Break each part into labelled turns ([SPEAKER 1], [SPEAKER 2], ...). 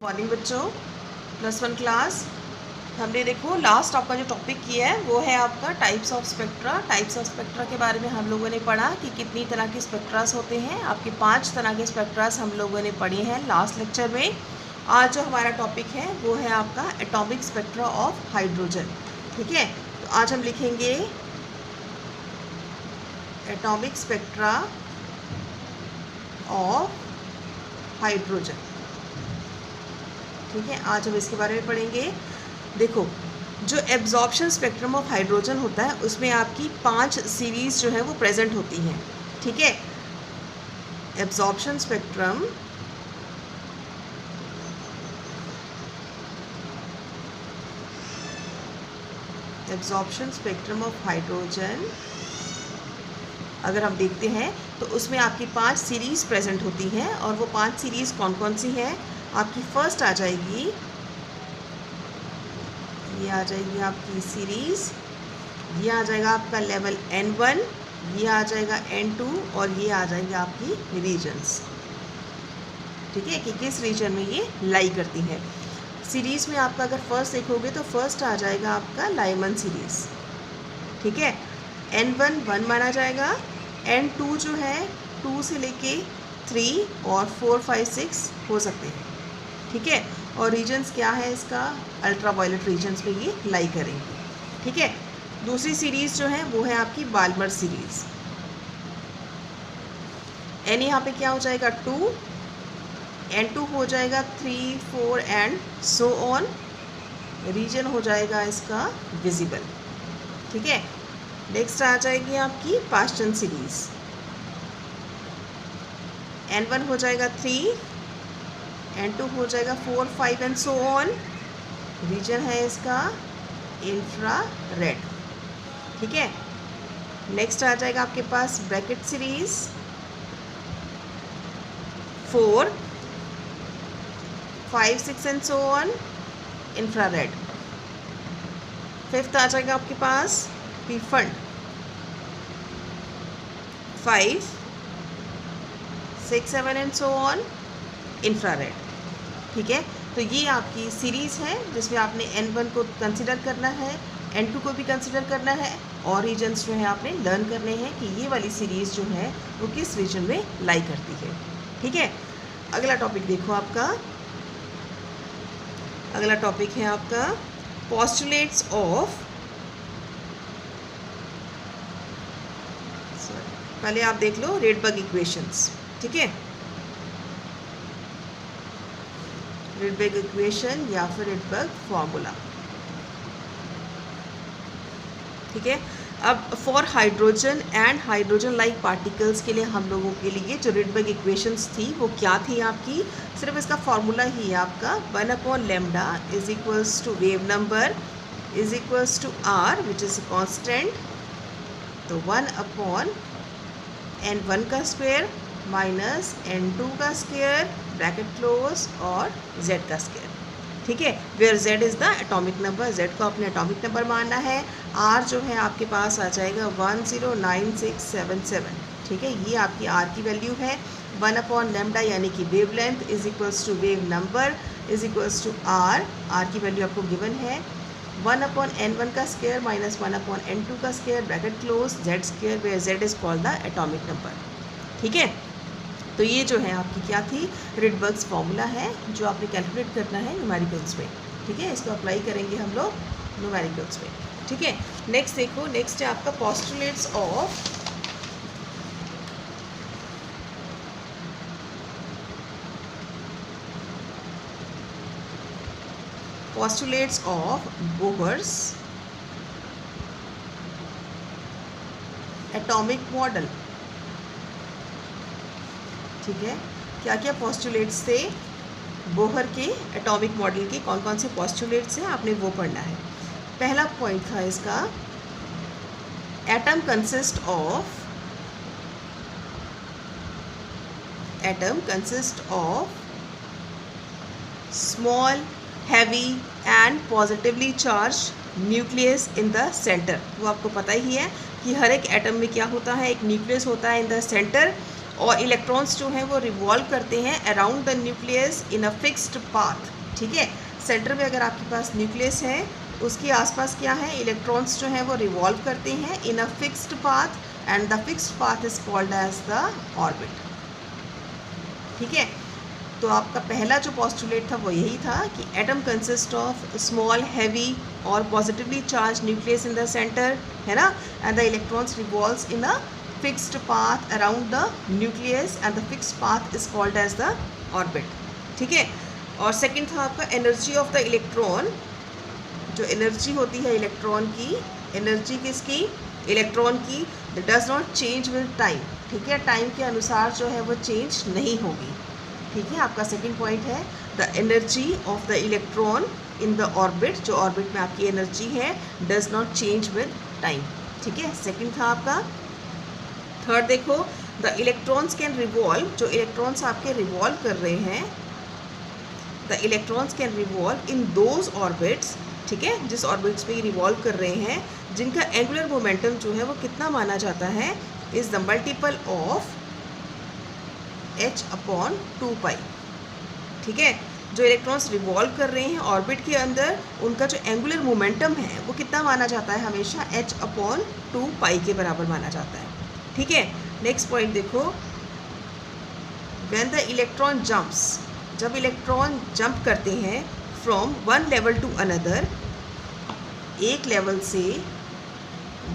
[SPEAKER 1] Morning बच्चों, +1 class. हमने देखो लास्ट आपका जो टॉपिक किया है वो है आपका types of spectra. Types of spectra के बारे में हम लोगों ने पढ़ा कि कितनी तरह के स्पेक्ट्रास होते हैं। आपके 5 तरह के स्पेक्ट्रास हम लोगों ने पढ़े हैं लास्ट लेक्चर में। आज जो हमारा टॉपिक है वो है आपका एटॉमिक स्पेक्ट्रा ऑफ हाइड्रोजन। ठीक है, तो आज हम लिखेंगे एटॉमिक स्पेक्ट्रा ऑफ हाइड्रोजन। ठीक है, आज हम इसके बारे में पढ़ेंगे। देखो, जो एब्जॉर्प्शन स्पेक्ट्रम ऑफ हाइड्रोजन होता है उसमें आपकी 5 सीरीज जो है वो प्रेजेंट होती हैं। ठीक है, एब्जॉर्प्शन स्पेक्ट्रम ऑफ हाइड्रोजन अगर हम देखते हैं तो उसमें आपकी 5 सीरीज प्रेजेंट होती हैं। और वो 5 सीरीज कौन कौन सी है? आपकी फर्स्ट आ जाएगी, ये आ जाएगी आपकी सीरीज, ये आ जाएगा आपका लेवल N1, ये आ जाएगा N2 और ये आ जाएंगे आपकी रीजन्स। ठीक है, कि किस रीजन में ये लाई करती है। सीरीज में आपका अगर फर्स्ट देखोगे तो फर्स्ट आ जाएगा आपका लाइमन सीरीज। ठीक है, N1 1 माना जाएगा, N2 जो है 2 से लेके 3 और 4 5 6 हो सकते हैं। ठीक है, और रीजन्स क्या है इसका? अल्ट्रा वायलेट रीजन्स में ये लाई करेंगे। ठीक है, दूसरी सीरीज जो है वो है आपकी बाल्मर सीरीज। N यहाँ पे क्या हो जाएगा 2, N2 हो जाएगा 3 4 एंड सो ऑन। रीजन हो जाएगा इसका विजिबल। ठीक है, नेक्स्ट आ जाएगी आपकी पास्टन सीरीज। N1 हो जाएगा 3, N2 हो जाएगा 4 5 एंड सो ऑन। रीजन है इसका इंफ्रा रेड। ठीक है, नेक्स्ट आ जाएगा आपके पास bracket series 4 5 6 and so on, infrared. Fifth आ जाएगा आपके पास Pfund 5 6 7 and so on, infrared. ठीक है, तो ये आपकी सीरीज़ है जिसमें आपने N1 को कंसिडर करना है, N2 को भी कंसिडर करना है और रीजन्स जो है आपने लर्न करने हैं कि ये वाली सीरीज़ जो है वो किस रीजन में लाई करती है। ठीक है, अगला टॉपिक देखो आपका। अगला टॉपिक है आपका पोस्टुलेट्स ऑफ, पहले आप देख लो रेडबर्ग इक्वेशंस। ठीक है, रेडबर्ग इक्वेशन या फिर रेडबर्ग फॉर्मूला। ठीक है, अब for hydrogen and hydrogen like particles के लिए हम लोगों के लिए जो रेडबर्ग इक्वेशंस थी वो क्या थी आपकी? सिर्फ इसका फॉर्मूला ही है आपका 1/λ is equals to wave number is equals to r which is constant. तो 1/N1 का स्क्वायर माइनस N2 का स्क्वायर ब्रैकेट क्लोज और Z का स्क्वायर। ठीक है, where Z is the atomic number, Z को अपने एटॉमिक नंबर मानना है। R जो है आपके पास आ जाएगा 109677। ठीक है, ये आपकी R की वैल्यू है। 1/λ यानी कि wavelength is equals to wave number is equals to R की वैल्यू आपको गिवन है। 1/N1 का स्क्वायर माइनस 1/N2 का square bracket close Z square where Z is called the atomic number. ठीक है, तो ये जो है आपकी क्या थी? रेडबर्ग्स फॉर्मूला है जो आपने कैलकुलेट करना है न्यूमेरिकल्स में। ठीक है, इसको अप्लाई करेंगे हम लोग न्यूमेरिकल्स में। ठीक है, नेक्स्ट देखो, नेक्स्ट है आपका postulates of Bohr's atomic model. ठीक है, क्या क्या पोस्टुलेट्स थे बोहर के एटॉमिक मॉडल के, कौन कौन से पोस्टुलेट्स हैं आपने वो पढ़ना है। पहला पॉइंट था इसका, atom consist of small heavy and positively charge nucleus in the centre. वो आपको पता ही है कि हर एक एटम में क्या होता है, एक न्यूक्लियस होता है इन द सेंटर और इलेक्ट्रॉन्स जो हैं वो रिवॉल्व करते हैं around the nucleus in a fixed path, ठीक है। सेंटर में अगर आपके पास न्यूक्लियस है, उसके आसपास क्या है, इलेक्ट्रॉन्स जो हैं वो रिवॉल्व करते हैं in a fixed path and the fixed path is called as the orbit, ठीक है। तो आपका पहला जो पोस्टुलेट था वो यही था कि atom consist of small heavy और positively charge nucleus in the centre, है ना, and the electrons revolves in a fixed path around the nucleus and the fixed path is called as the orbit, ठीक है। और second था आपका energy of the electron. जो energy होती है इलेक्ट्रॉन की, एनर्जी किसकी, इलेक्ट्रॉन की, does not change with time, ठीक है। टाइम के अनुसार जो है वो चेंज नहीं होगी, ठीक है। आपका सेकंड पॉइंट है the energy of the electron in the orbit, जो ऑर्बिट में आपकी एनर्जी है does not change with time, ठीक है। सेकंड था आपका। थर्ड देखो, द इलेक्ट्रॉन्स कैन रिवॉल्व, जो इलेक्ट्रॉन्स आपके रिवॉल्व कर रहे हैं, the electrons can revolve in those orbits, ठीक है, जिस ऑर्बिट्स पे रिवॉल्व कर रहे हैं, जिनका एंगुलर मोमेंटम जो है वो कितना माना जाता है, is the multiple of h/2π, ठीक है। जो इलेक्ट्रॉन्स रिवॉल्व कर रहे हैं ऑर्बिट के अंदर, उनका जो एंगुलर मोमेंटम है वो कितना माना जाता है, हमेशा h/2π के बराबर माना जाता है, ठीक है। नेक्स्ट पॉइंट देखो, व्हेन द इलेक्ट्रॉन जंप्स, जब इलेक्ट्रॉन जंप करते हैं from one level to another, एक लेवल से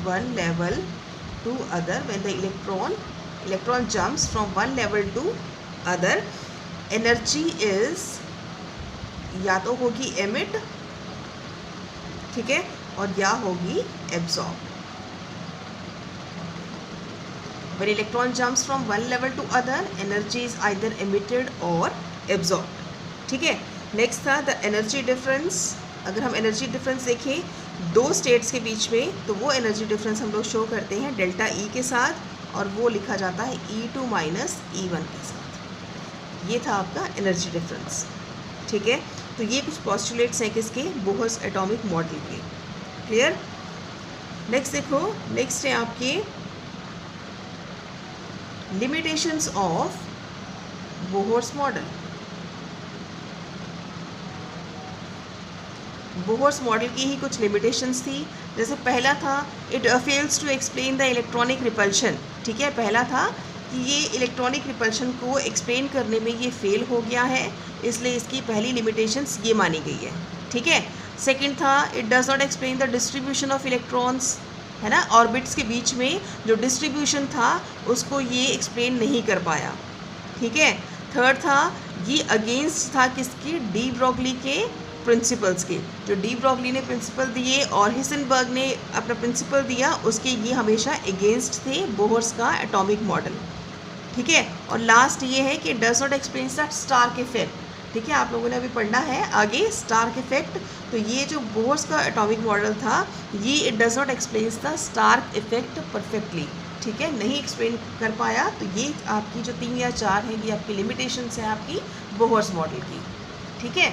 [SPEAKER 1] one level to other, when the electron jumps from one level to other, energy is या तो होगी एमिट, ठीक है, और या होगी absorb. When electron jumps from one level to other, energy is either emitted or absorbed, ठीक है। नेक्स्ट था द एनर्जी डिफरेंस। अगर हम एनर्जी डिफरेंस देखें दो स्टेट्स के बीच में, तो वो एनर्जी डिफरेंस हम लोग शो करते हैं डेल्टा ई के साथ, और वो लिखा जाता है E2 माइनस E1 के साथ। ये था आपका एनर्जी डिफरेंस, ठीक है। तो ये कुछ पोस्टुलेट्स हैं किसके, बोहर्स एटॉमिक मॉडल के, क्लियर। नेक्स्ट देखो, नेक्स्ट है आपके limitations of Bohr's model. Bohr's model की ही कुछ लिमिटेशंस थी। जैसे पहला था, it fails to explain the electronic repulsion, ठीक है। पहला था कि ये इलेक्ट्रॉनिक रिपल्शन को एक्सप्लेन करने में ये फेल हो गया है, इसलिए इसकी पहली लिमिटेशंस ये मानी गई है, ठीक है। सेकंड था, it does not explain the distribution of electrons, है ना, ऑर्बिट्स के बीच में जो डिस्ट्रीब्यूशन था उसको ये एक्सप्लेन नहीं कर पाया, ठीक है। थर्ड था, ये अगेंस्ट था किसकी, डी ब्रॉगली के प्रिंसिपल्स के। जो डी ब्रॉगली ने प्रिंसिपल दिए और हिसेनबर्ग ने अपना प्रिंसिपल दिया, उसके ये हमेशा अगेंस्ट थे बोहर्स का एटॉमिक मॉडल, ठीक है। और लास्ट ये है कि does not explain the Stark effect, ठीक है। आप लोगों ने अभी पढ़ना है आगे स्टार्क इफेक्ट। तो ये जो बोहर्स का एटॉमिक मॉडल था, ये it does not explain the Stark effect perfectly, ठीक है, नहीं एक्सप्लेन कर पाया। तो ये आपकी जो 3 या 4 है, ये आपकी लिमिटेशंस है आपकी बोहर्स मॉडल की, ठीक है।